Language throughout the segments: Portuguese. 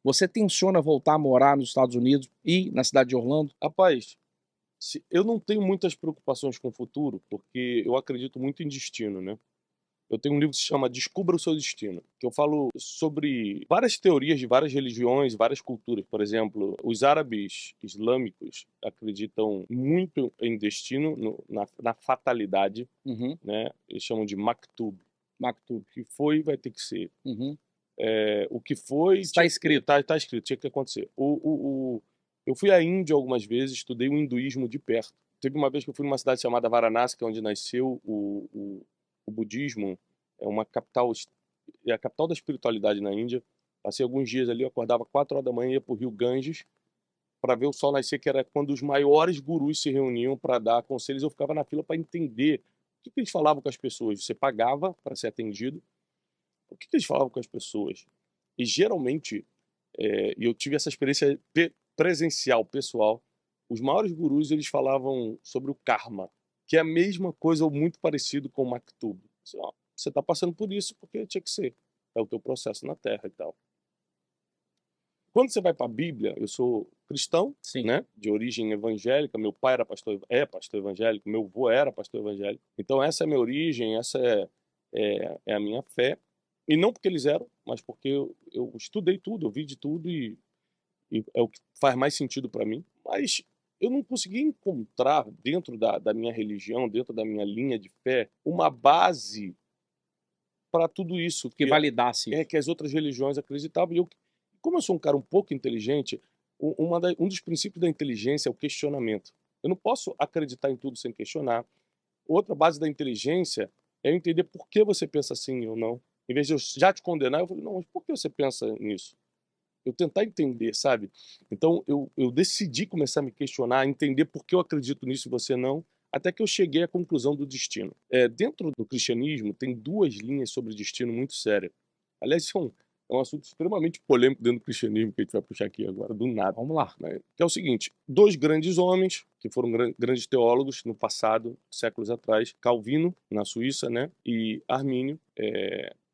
Você tenciona voltar a morar nos Estados Unidos e na cidade de Orlando? Rapaz, eu não tenho muitas preocupações com o futuro, porque eu acredito muito em destino, né? Eu tenho um livro que se chama Descubra o Seu Destino, que eu falo sobre várias teorias de várias religiões, várias culturas. Por exemplo, os árabes islâmicos acreditam muito em destino, na fatalidade, Uhum. né? Eles chamam de maktub. Maktub. O que foi, vai ter que ser. Uhum. O que foi... Está escrito. Tá escrito, tinha que acontecer. Eu fui à Índia algumas vezes, estudei o hinduísmo de perto. Teve uma vez que eu fui numa cidade chamada Varanasi, que é onde nasceu o budismo. É uma capital, é a capital da espiritualidade na Índia. Passei alguns dias ali, eu acordava 4 horas da manhã, ia pro rio Ganges para ver o sol nascer, que era quando os maiores gurus se reuniam para dar conselhos. Eu ficava na fila para entender o que eles falavam com as pessoas. Você pagava para ser atendido. O que eles falavam com as pessoas? E geralmente, e eu tive essa experiência presencial, pessoal, os maiores gurus eles falavam sobre o karma, que é a mesma coisa ou muito parecido com o maktub. Assim, ó, você está passando por isso porque tinha que ser. É o teu processo na Terra e tal. Quando você vai para a Bíblia, eu sou cristão, Sim. né, de origem evangélica, meu pai era pastor, é pastor evangélico, meu avô era pastor evangélico. Então essa é a minha origem, essa é a minha fé. E não porque eles eram, mas porque eu estudei tudo, eu vi de tudo e é o que faz mais sentido para mim. Mas eu não consegui encontrar dentro da minha religião, dentro da minha linha de fé, uma base para tudo isso Que validasse isso. que as outras religiões acreditavam. E eu, como eu sou um cara um pouco inteligente, um dos princípios da inteligência é o questionamento. Eu não posso acreditar em tudo sem questionar. Outra base da inteligência é eu entender por que você pensa assim ou não. Em vez de eu já te condenar, eu falo, não, mas por que você pensa nisso? Eu tentar entender, sabe? Então eu decidi começar a me questionar, entender por que eu acredito nisso e você não, até que eu cheguei à conclusão do destino. Dentro do cristianismo, tem duas linhas sobre destino muito sérias. Aliás, isso é um assunto extremamente polêmico dentro do cristianismo, que a gente vai puxar aqui agora, do nada. Vamos lá. Né? Que é o seguinte, dois grandes homens, que foram grandes teólogos no passado, séculos atrás, Calvino, na Suíça, né? E Armínio.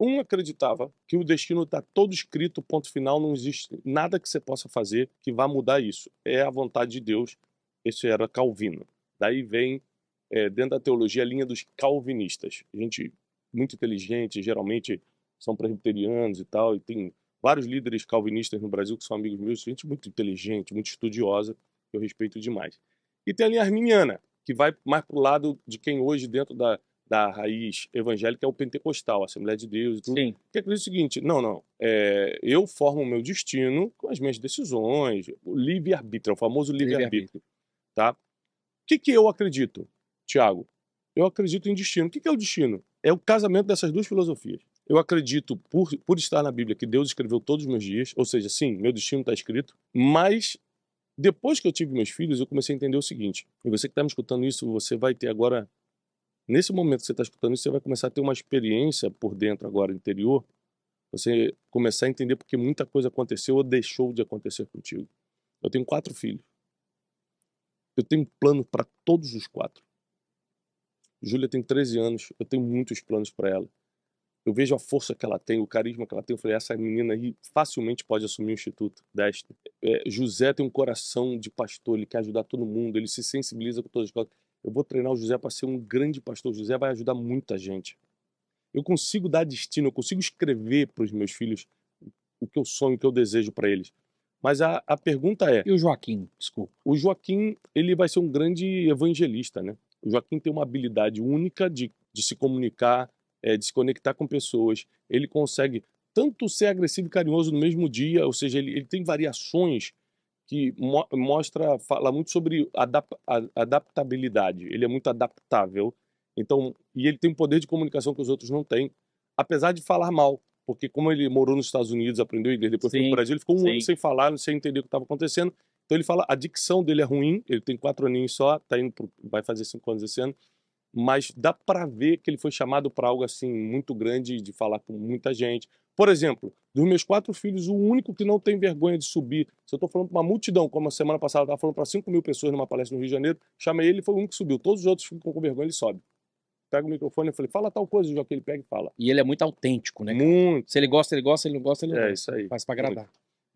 Um acreditava que o destino está todo escrito, ponto final, não existe nada que você possa fazer que vá mudar isso. É a vontade de Deus. Esse era Calvino. Daí vem, dentro da teologia, a linha dos calvinistas. Gente muito inteligente, geralmente são presbiterianos e tal, e tem vários líderes calvinistas no Brasil que são amigos meus, gente muito inteligente, muito estudiosa, que eu respeito demais. E tem a linha arminiana, que vai mais pro lado de quem hoje, dentro da raiz evangélica, é o pentecostal, a Assembleia de Deus e tudo. Sim. Que acredita o seguinte, não, eu formo o meu destino com as minhas decisões, o livre-arbítrio, o famoso livre-arbítrio, tá? O que eu acredito, Tiago? Eu acredito em destino. O que é o destino? É o casamento dessas duas filosofias. Eu acredito, por estar na Bíblia, que Deus escreveu todos os meus dias, ou seja, sim, meu destino está escrito, mas depois que eu tive meus filhos, eu comecei a entender o seguinte, e você que está me escutando isso, você vai ter agora, nesse momento que você está escutando isso, você vai começar a ter uma experiência por dentro agora, interior, você começar a entender porque muita coisa aconteceu ou deixou de acontecer contigo. Eu tenho 4 filhos. Eu tenho plano para todos os 4. Júlia tem 13 anos, eu tenho muitos planos para ela. Eu vejo a força que ela tem, o carisma que ela tem. Eu falei, essa menina aí facilmente pode assumir o Instituto Destiny. José tem um coração de pastor, ele quer ajudar todo mundo, ele se sensibiliza com todas as coisas. Eu vou treinar o José para ser um grande pastor. O José vai ajudar muita gente. Eu consigo dar destino, eu consigo escrever para os meus filhos o que eu sonho, o que eu desejo para eles. Mas a pergunta é... E o Joaquim, desculpa. O Joaquim, ele vai ser um grande evangelista, né? O Joaquim tem uma habilidade única de se comunicar, de se conectar com pessoas. Ele consegue tanto ser agressivo e carinhoso no mesmo dia, ou seja, ele tem variações que fala muito sobre adaptabilidade. Ele é muito adaptável. Então, e ele tem um poder de comunicação que os outros não têm, apesar de falar mal. Porque como ele morou nos Estados Unidos, aprendeu inglês, depois foi pro Brasil, ele ficou um ano sem falar, sem entender o que estava acontecendo. Então ele fala, a dicção dele é ruim, ele tem 4 aninhos só, vai fazer 5 anos esse ano, mas dá pra ver que ele foi chamado para algo assim muito grande, de falar com muita gente. Por exemplo, dos meus 4 filhos, o único que não tem vergonha de subir, se eu tô falando pra uma multidão, como a semana passada eu tava falando para 5.000 pessoas numa palestra no Rio de Janeiro, chamei ele, foi o único que subiu, todos os outros ficam com vergonha, ele sobe. Pega o microfone e falei, fala tal coisa, o Joaquim, ele pega e fala. E ele é muito autêntico, né, cara? Muito. Se ele gosta, ele gosta, ele não gosta, ele não gosta. Isso aí. Faz pra agradar.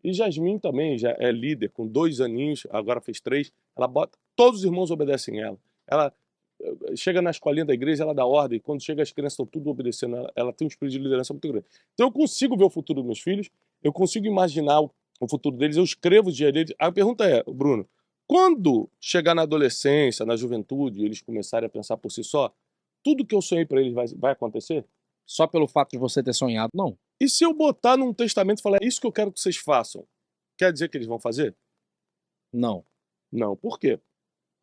E Jasmine também já é líder, com 2 aninhos, agora fez 3. Ela bota, todos os irmãos obedecem ela. Ela chega na escolinha da igreja, ela dá ordem. Quando chega, as crianças estão tudo obedecendo. Ela tem um espírito de liderança muito grande. Então eu consigo ver o futuro dos meus filhos, eu consigo imaginar o futuro deles, eu escrevo o dia deles. A pergunta é, Bruno, quando chegar na adolescência, na juventude, eles começarem a pensar por si só, tudo que eu sonhei para eles vai acontecer? Só pelo fato de você ter sonhado, não. E se eu botar num testamento e falar, é isso que eu quero que vocês façam, quer dizer que eles vão fazer? Não. Não. Por quê?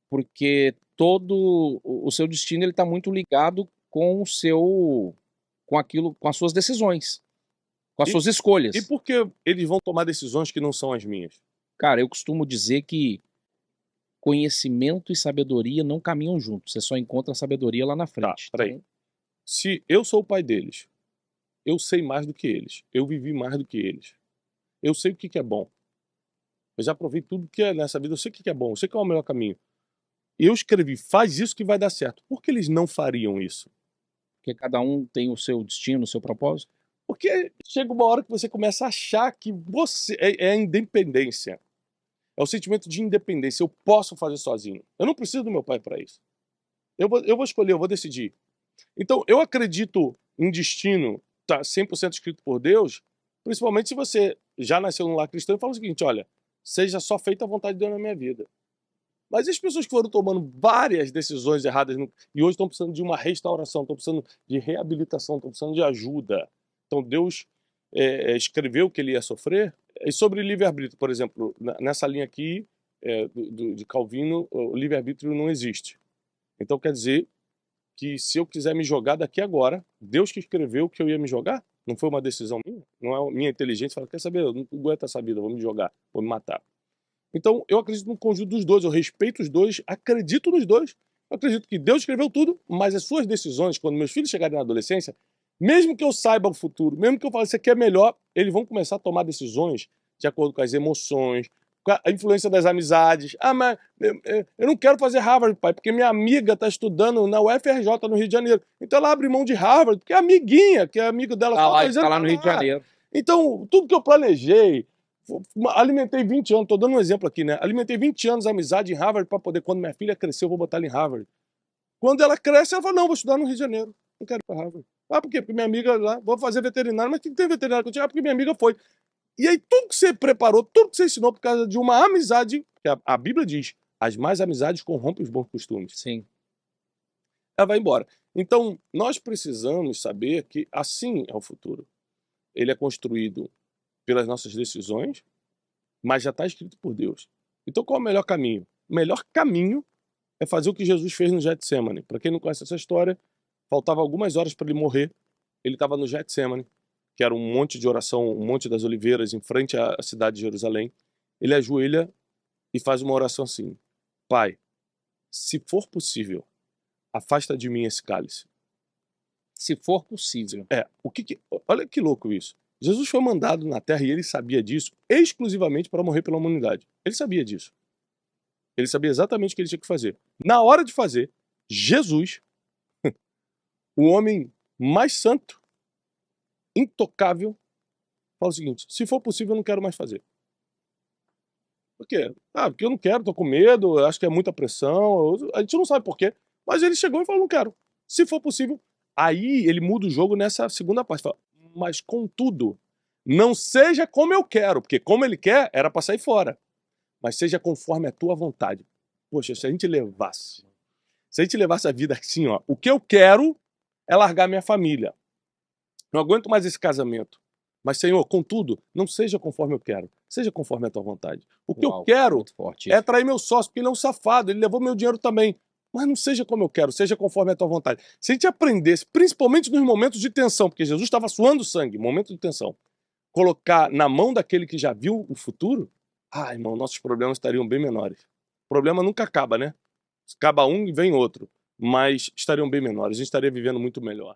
Porque todo o seu destino ele tá muito ligado com o seu, com aquilo, com as suas decisões, com as suas escolhas. E por que eles vão tomar decisões que não são as minhas? Cara, eu costumo dizer que conhecimento e sabedoria não caminham juntos. Você só encontra a sabedoria lá na frente. Peraí. Então, Se eu sou o pai deles, eu sei mais do que eles, eu vivi mais do que eles, eu sei o que é bom, eu já provei tudo que é nessa vida, eu sei o que é bom, eu sei qual é o melhor caminho. Eu escrevi, faz isso que vai dar certo. Por que eles não fariam isso? porque cada um tem o seu destino, o seu propósito. Porque chega uma hora que você começa a achar que você é a independência. É o sentimento de independência. Eu posso fazer sozinho. Eu não preciso do meu pai para isso. Eu vou escolher, eu vou decidir. Então, eu acredito em destino, tá 100% escrito por Deus, principalmente se você já nasceu num lar cristão e fala o seguinte, olha, seja só feita a vontade de Deus na minha vida. Mas as pessoas que foram tomando várias decisões erradas e hoje estão precisando de uma restauração, estão precisando de reabilitação, estão precisando de ajuda. Então Deus escreveu que ele ia sofrer. E sobre livre-arbítrio, por exemplo, nessa linha aqui de Calvino, o livre-arbítrio não existe. Então quer dizer que se eu quiser me jogar daqui agora, Deus que escreveu que eu ia me jogar, não foi uma decisão minha, não é minha inteligência, fala, quer saber, eu não aguento essa vida, vou me jogar, vou me matar. Então, eu acredito no conjunto dos dois, eu respeito os dois, acredito nos dois. Eu acredito que Deus escreveu tudo, mas as suas decisões, quando meus filhos chegarem na adolescência, mesmo que eu saiba o futuro, mesmo que eu fale isso aqui é melhor, eles vão começar a tomar decisões de acordo com as emoções, com a influência das amizades. Ah, mas eu não quero fazer Harvard, pai, porque minha amiga está estudando na UFRJ, no Rio de Janeiro. Então ela abre mão de Harvard, porque a amiguinha, que é amigo dela, Tá lá no Rio de Janeiro. Então, tudo que eu planejei, alimentei 20 anos, tô dando um exemplo aqui, né? Alimentei 20 anos de amizade em Harvard para poder, quando minha filha crescer, eu vou botar ela em Harvard. Quando ela cresce, ela fala, não, vou estudar no Rio de Janeiro, não quero ir para Harvard. Ah, por quê? Porque minha amiga lá, vou fazer veterinário, mas o que tem veterinário contigo? Ah, porque minha amiga foi. E aí tudo que você preparou, tudo que você ensinou por causa de uma amizade, que a Bíblia diz, as más amizades corrompem os bons costumes. Sim. Ela vai embora. Então, nós precisamos saber que assim é o futuro. Ele é construído pelas nossas decisões, mas já está escrito por Deus. Então qual é o melhor caminho? O melhor caminho é fazer o que Jesus fez no Getsemane. Para quem não conhece essa história, faltava algumas horas para ele morrer. Ele estava no Getsemane, que era um monte de oração, um monte das oliveiras em frente à cidade de Jerusalém. Ele ajoelha e faz uma oração assim: Pai, se for possível, afasta de mim esse cálice. Se for possível. Olha que louco isso. Jesus foi mandado na Terra e ele sabia disso exclusivamente para morrer pela humanidade. Ele sabia disso. Ele sabia exatamente o que ele tinha que fazer. Na hora de fazer, Jesus, o homem mais santo, intocável, fala o seguinte: se for possível, eu não quero mais fazer. Por quê? Ah, porque eu não quero, tô com medo, eu acho que é muita pressão, a gente não sabe por quê. Mas ele chegou e falou: não quero. Se for possível. Aí ele muda o jogo nessa segunda parte. Fala, mas contudo, não seja como eu quero, porque como ele quer, era para sair fora. Mas seja conforme a tua vontade. Poxa, se a gente levasse a vida assim, ó, o que eu quero é largar minha família. Não aguento mais esse casamento. Mas, Senhor, contudo, não seja conforme eu quero, seja conforme a tua vontade. O que eu quero é trair meu sócio, porque ele é um safado, ele levou meu dinheiro também. Mas não seja como eu quero, seja conforme a tua vontade. Se a gente aprendesse, principalmente nos momentos de tensão, porque Jesus estava suando sangue, momento de tensão, colocar na mão daquele que já viu o futuro, irmão, nossos problemas estariam bem menores. O problema nunca acaba, né? Acaba um e vem outro. Mas estariam bem menores, a gente estaria vivendo muito melhor.